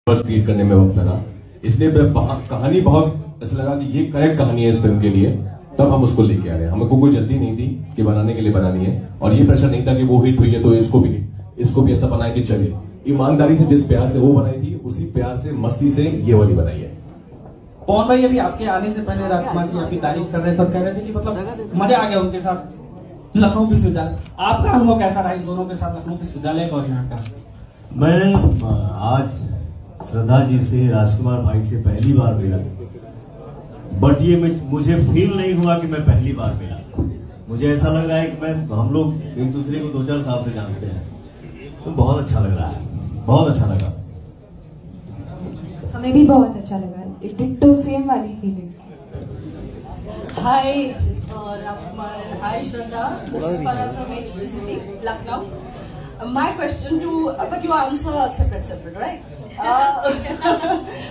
Create करने में वक्त लगा, इसलिए कहानी बहुत ऐसा लगा कि ये करेक्ट कहानी है इस फिल्म के लिए, तब हम उसको लेके आ रहे हैं। हमको कोई जल्दी नहीं थी कि बनाने के लिए बनानी है, और ये प्रेशर नहीं था कि वो हिट हुई है तो इसको भी ऐसा बनाए कि चले। ईमानदारी से जिस प्यार से वो बनाई थी, उसी प्यार से मस्ती से ये वाली बनाई है। पवन भाई अभी आपके आने से पहले राजकुमार की आपकी तारीफ कर रहे थे और कह रहे थे कि मतलब मजा आ गया उनके साथ लखनऊ विश्वविद्यालय। आपका अनुभव कैसा रहा इन दोनों के साथ, लखनऊ विश्वविद्यालय और यहाँ का? मैं आज श्रद्धा जी से, राजकुमार भाई से पहली बार मिला, बट ये मुझे फील नहीं हुआ कि मैं पहली बार मिला। मुझे ऐसा लग रहा है कि हम लोग एक दूसरे को 2-4 साल से जानते हैं, तो बहुत अच्छा लग रहा है, बहुत अच्छा लगा। हमें भी बहुत अच्छा लगा, डिट्टो सेम वाली feeling. Hi Rajkumar, hi Shraddha, this is Farah from HD City, Lucknow. My question to, but you answer separate, right?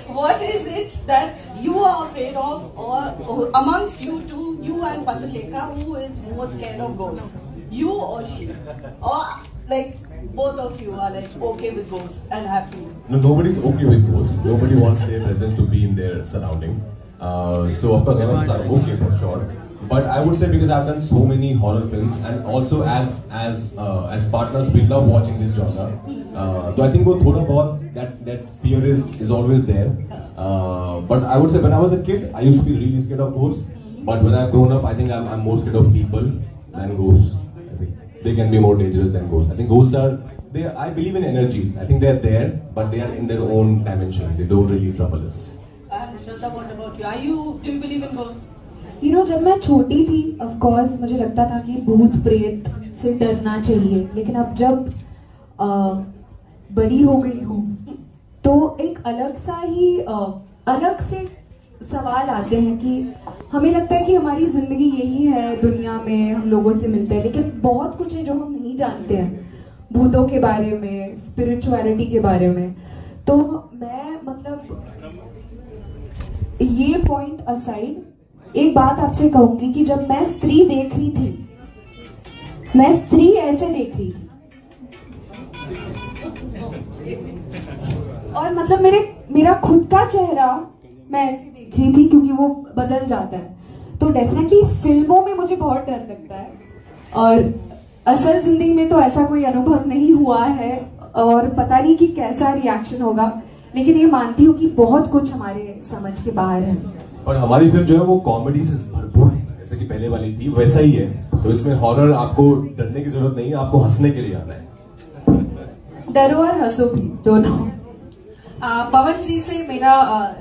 What is it that you are afraid of, or amongst you two, you and Padaleka, who is more scared of ghosts, you or she, or like both of you are like okay with ghosts and happy? No, nobody's okay with ghosts. Nobody wants their presence to be in their surrounding. So of course, none of us are okay for sure. But I would say, because I've done so many horror films, and also as partners, we love watching this genre. So I think वो थोड़ा बहुत that fear is always there. But I would say when I was a kid, I used to be really scared of ghosts. But when I've grown up, I think I'm more scared of people than ghosts. I think they can be more dangerous than ghosts. I think ghosts are I believe in energies. I think they're there, but they are in their own dimension. They don't really trouble us. And Shraddha, what about you? Do you believe in ghosts? जब मैं छोटी थी, of course मुझे लगता था कि भूत प्रेत से डरना चाहिए, लेकिन अब जब बड़ी हो गई हूँ तो एक अलग से सवाल आते हैं कि हमें लगता है कि हमारी जिंदगी यही है, दुनिया में हम लोगों से मिलते हैं, लेकिन बहुत कुछ है जो हम नहीं जानते हैं भूतों के बारे में, स्पिरिचुअलिटी के बारे में। तो मैं मतलब ये पॉइंट असाइड एक बात आपसे कहूंगी कि जब मैं स्त्री देख रही थी, मैं स्त्री ऐसे देख रही थी, और मतलब मेरा खुद का चेहरा मैं ऐसे देख रही थी, क्योंकि वो बदल जाता है। तो डेफिनेटली फिल्मों में मुझे बहुत डर लगता है, और असल जिंदगी में तो ऐसा कोई अनुभव नहीं हुआ है, और पता नहीं कि कैसा रिएक्शन होगा, लेकिन ये मानती हूँ कि बहुत कुछ हमारे समझ के बाहर है। और हमारी फिल्म जो है वो कॉमेडी से भरपूर है, जैसे कि पहले वाली थी वैसा ही है। तो इसमें हॉरर आपको डरने की जरूरत नहीं है, आपको हंसने के लिए आना है। डरो और हंसो भी दोनों। पवन जी से मेरा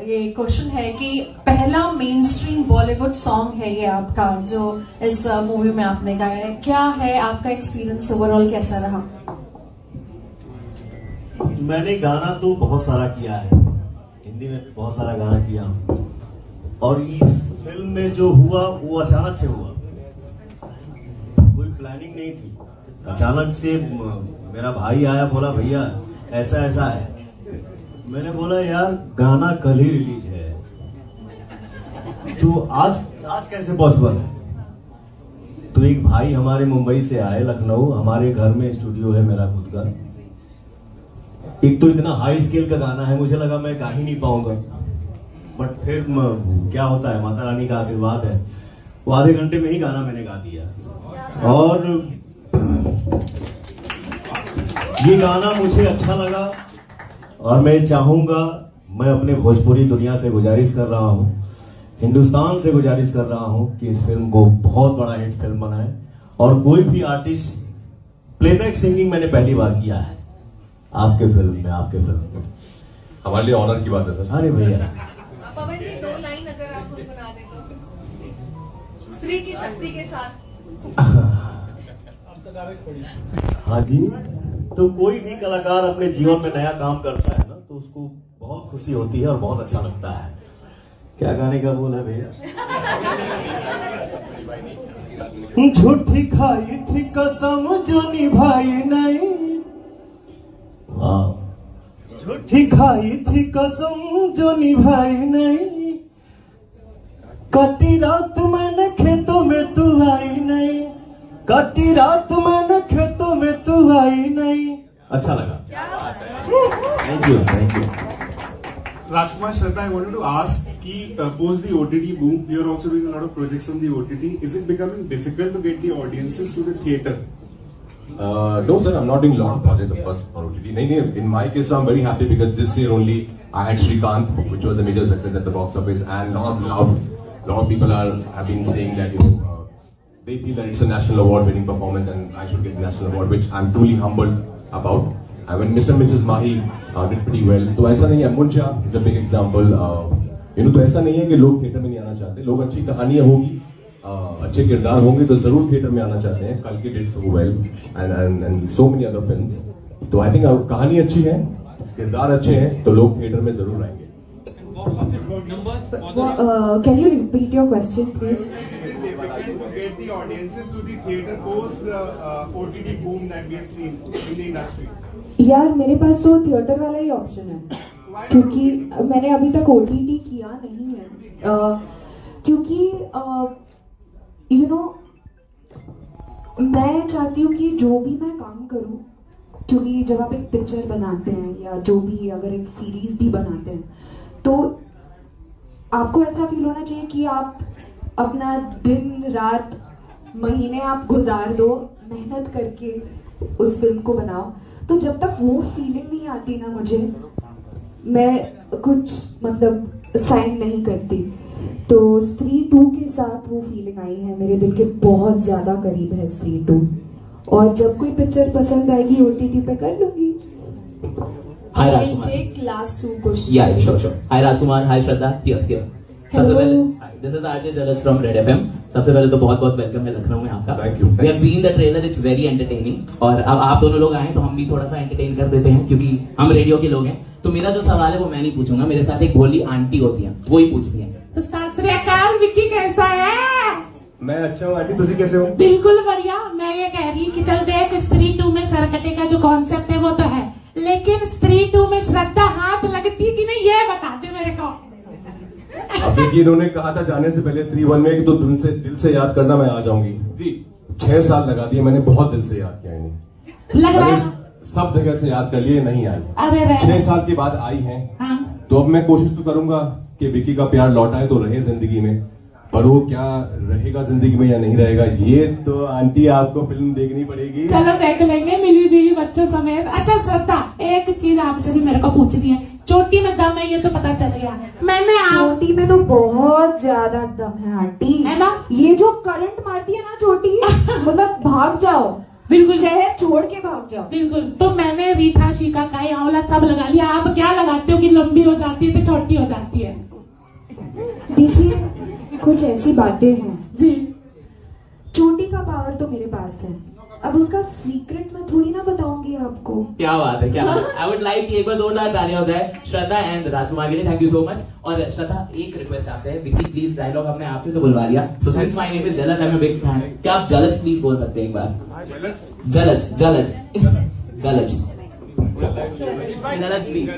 ये क्वेश्चन है कि पहला मेन स्ट्रीम बॉलीवुड सॉन्ग है ये आपका, जो इस मूवी में आपने गाया है, क्या है आपका एक्सपीरियंस ओवरऑल, कैसा रहा? मैंने गाना तो बहुत सारा किया है, हिंदी में भी बहुत सारा गाना किया हूँ, और इस फिल्म में जो हुआ वो अचानक से हुआ, कोई प्लानिंग नहीं थी। अचानक से मेरा भाई आया, बोला भैया ऐसा ऐसा है। मैंने बोला यार गाना कल ही रिलीज है, तो आज कैसे पॉसिबल है? तो एक भाई हमारे मुंबई से आए, लखनऊ, हमारे घर में स्टूडियो है मेरा खुद का। एक तो इतना हाई स्केल का गाना है, मुझे लगा मैं गा ही नहीं पाऊंगा, बट फिर क्या होता है, माता रानी का आशीर्वाद है, वो आधे घंटे में ही गाना मैंने गा दिया। और ये गाना मुझे अच्छा लगा, और मैं चाहूंगा, मैं अपने भोजपुरी दुनिया से गुजारिश कर रहा हूँ, हिंदुस्तान से गुजारिश कर रहा हूँ कि इस फिल्म को बहुत बड़ा हिट फिल्म बनाए। और कोई भी आर्टिस्ट, प्लेबैक सिंगिंग मैंने पहली बार किया है आपके फिल्म में, हमारे लिए ऑनर की बात है सर। अरे भैया पवन जी 2 लाइन अगर आप गुनगुना दें तो, स्त्री की शक्ति के साथ। हाँ जी, तो कोई भी कलाकार अपने जीवन में नया काम करता है ना, तो उसको बहुत खुशी होती है और बहुत अच्छा लगता है। क्या गाने का बोल है भैया? झूठी खाई थी कसम जो निभाई नहीं, झूठी खाई थी कसम जो निभाई नहीं, कटी रात मैंने खेतों में तू आई नहीं, कटी रात मैंने खेतों में तू आई नहीं। अच्छा लगा, thank you. Rajkumar, Shraddha, I wanted to ask, post the OTT boom, you're also doing a lot of projects on the OTT. Is it becoming difficult to get the audiences to the theatre? No sir, I'm not doing a lot of projects of course for OTT. In my case, I'm very happy because this year only I had Shrikant, which was a major success at the box office, and lot of people have been saying that they feel that it's a national award winning performance and I should get the national award, which I'm truly humbled about. And when Mr. and Mrs. Mahi did pretty well, तो ऐसा नहीं है. Muncha is a big example. तो ऐसा नहीं है कि लोग थिएटर में नहीं आना चाहते. लोग अच्छी कहानियां होगी, अच्छे किरदार होंगे तो जरूर थिएटर में आना चाहते हैं. कल के did so well and so many other films. तो I think कहानी अच्छी है, किरदार अच्छे हैं तो लोग थिएटर में जरूर आएंगे. Can you repeat your question, please? To get the audiences to the theatre post the OTT boom that we have seen in the industry. यार मेरे पास तो थिएटर वाला ही ऑप्शन है, क्योंकि मैंने अभी तक OTT किया नहीं है, क्योंकि मैं चाहती हूँ कि जो भी मैं काम करूँ, क्योंकि जब आप एक पिक्चर बनाते हैं या जो भी अगर एक सीरीज भी बनाते हैं तो आपको ऐसा फील होना चाहिए कि आप अपना दिन रात महीने आप गुजार दो मेहनत करके उस फिल्म को बनाओ. तो जब तक वो फीलिंग नहीं आती ना मुझे, मैं कुछ साइन नहीं करती. तो स्त्री 2 के साथ वो फीलिंग आई है, मेरे दिल के बहुत ज्यादा करीब है स्त्री 2. और जब कोई पिक्चर पसंद आएगी OTT पे कर लूंगी. Hi Rajkumar. We'll take last 2 questions. Yeah, sure. Hi Rajkumar, hi Shraddha. Here. सबसे पहले, this is RJ Jalaj from Red FM. सबसे पहले तो बहुत वेलकम है लखनऊ में आपका. Thank you. We have seen the trailer, it's very entertaining. और अब आप दोनों लोग आए तो हम भी थोड़ा सा एंटरटेन कर देते हैं, क्योंकि हम रेडियो के लोग हैं. तो मेरा जो सवाल है वो मैं नहीं पूछूंगा, मेरे साथ एक भोली आंटी होती है, वो ही पूछती है. तो सत श्री अकाल, विक्की कैसा है? मैं अच्छा हूँ आंटी, तुसी कैसे हो? बिल्कुल बढ़िया. मैं ये कह रही हूँ कि चल देख, स्त्री 2 में सरकटे का जो कॉन्सेप्ट है वो तो है, लेकिन स्त्री 2 में श्रद्धा हाथ लगती कि नहीं ये बता दे मेरे को. अब देखिए, इन्होंने कहा था जाने से पहले स्त्री 1 में कि तो दिल से याद करना, मैं आ जाऊंगी जी. 6 साल लगा दिए मैंने, बहुत दिल से याद किया इन्हें. लग रहा है सब जगह से याद कर लिए, नहीं आई. अरे 6 साल के बाद आई हैं. हाँ. तो अब मैं कोशिश तो करूंगा कि विकी का प्यार लौटाए तो रहे जिंदगी में, पर वो क्या रहेगा जिंदगी में या नहीं रहेगा, ये तो आंटी आपको फिल्म देखनी पड़ेगी. चलो देख लेंगे, मिली बीवी बच्चों समेत. अच्छा श्रद्धा, एक चीज आपसे भी मेरे को पूछनी है. चोटी में दम है ये तो पता चल गया. मैंने चोटी में तो बहुत ज्यादा दम है आंटी, है ना? ये जो करंट मारती है ना चोटी, भाग जाओ, बिल्कुल शहर छोड़ के भाग जाओ. बिल्कुल. तो मैंने रीठा, शिकाकाई, आंवला सब लगा लिया. आप क्या लगाते हो कि लंबी हो जाती है तो छोटी हो जाती है? देखिए, कुछ ऐसी बातें हैं जी. चोटी का पावर तो मेरे पास है, अब उसका सीक्रेट मैं थोड़ी ना बताऊंगी आपको. क्या बात है, क्या बात. आई वुड लाइक कि एक बार जोरदार तालियां हो जाए श्रद्धा एंड राजकुमार के लिए. Thank you so much. और श्रद्धा, एक रिक्वेस्ट आपसे है, विक्की प्लीज डायलॉग हमने आपसे तो बुलवा लिया. So since my name is Jalaj, I am a big fan, क्या आप जलज प्लीज बोल सकते हैं एक बार? जलज प्लीज.